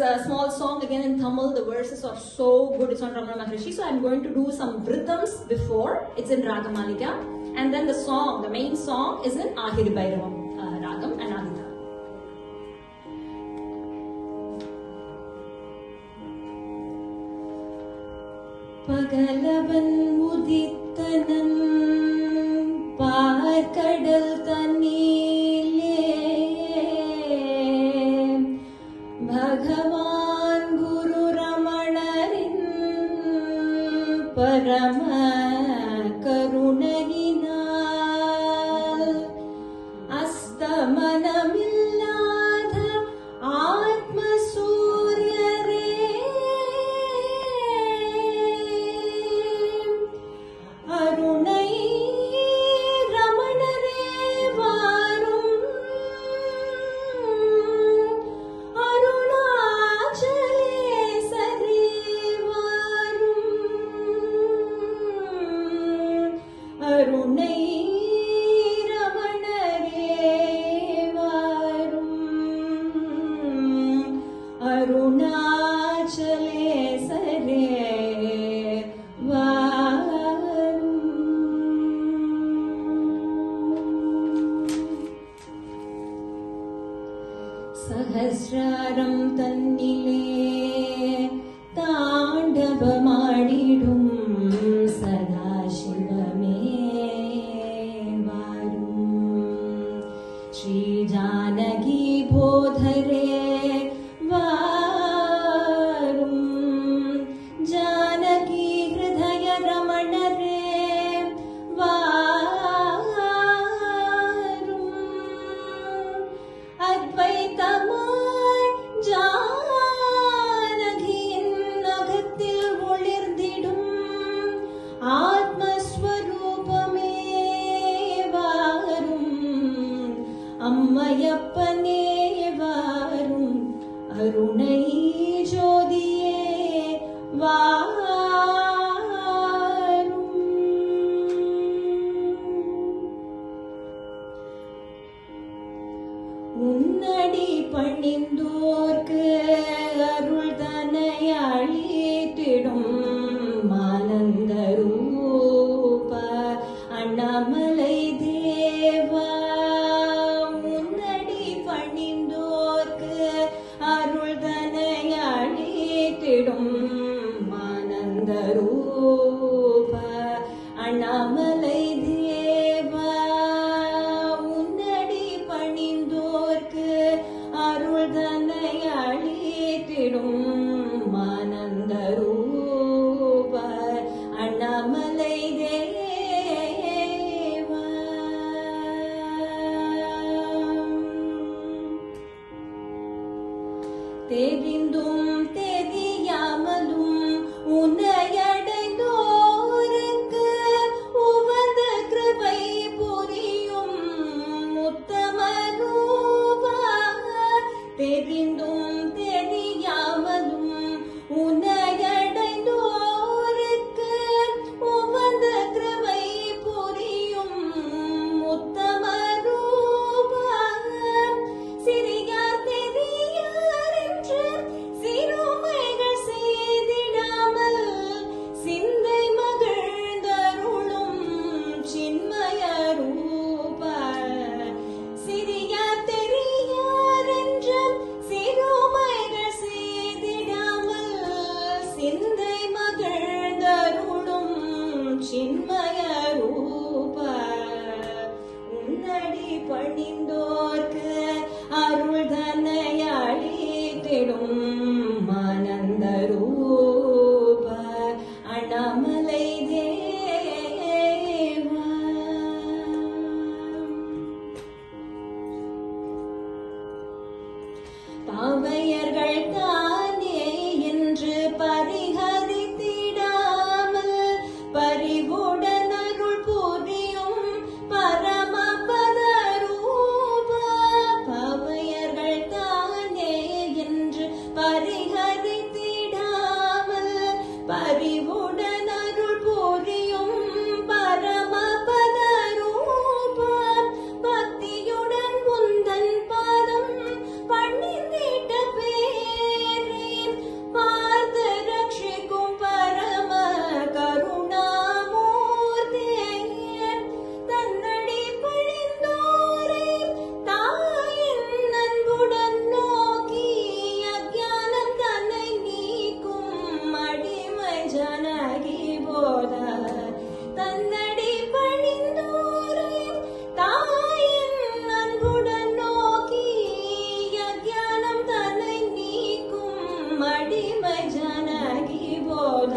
a small song again in Tamil. The verses are so good. It's on Ramana Maharishi. So I'm going to do some rhythms before. It's in Ragamalika. And then the song, the main song, is in Ahiri Bhairavam Ragam and Aditha. Pagalavan udittanam paarkadal tannile Bhagavan Guru Ramanarin Parama Karunayinal Astamanamilladha Atma Suryare Arunai Ramanare Varum Arunai Ramanare Varum Arunachale Sare Varum Sahasraram Tannile Taandavamadidum Sadashivame Shri Janaki Bodhare Varum Janaki Hridaya Ramanare Varum Advaitamai Janakiyin Nagathil Olirthidum Atma Swarupame Varum Ammayappane Varum Arunai Jodiye Varum Unnadi Panindorku Arul Thanai Alitidum Manandarupa Annamalai Deva Arul Thanai Alitidum Manandarupa Annamalai Deva Unnadi Panindorku Arul Thanai Alitidum Manandarupa Annamalai Deva தெரிந்தும் தெரியாமலும் உன்னையடைந்தோருக்கு உவந்த கிருபை புரியும் உத்தமரூபா தெரிந்தும் தெரியாமலும் உன்னையடைந்தோருக்கு உவந்த கிருபை புரியும் உத்தமரூபா சிறியார் தெரியார் என்று சிறுமைகள் செய்திடாமல் சிந்தை மகிழ்ந்தருளும் சின்மய ரூபா சிறியார் தெரியார் என்று சிறுமைகள் செய்திடாமல் சிந்தை மகிழ்ந்தருளும் சின்மய ரூபா உன்னடி பணிந்தோர்க்கு அருள் தன்னை அளித்திடும் ஆனந்தரூப அண்ணாமலை தேவா பாவையர்கள் தானே என்று பரிஹரித்திடாமல் பரிவுடன் அருள் புரியும் பரமபதரூபா பாவையர்கள் தானே என்று பரிஹரித்திடாமல் பரிவுடன் அருள் புரியும் பரமபதரூபா பக்தியுடன் உந்தன் பாதம் பணிந்திட்ட பேரே அடிமை ஜனகி போல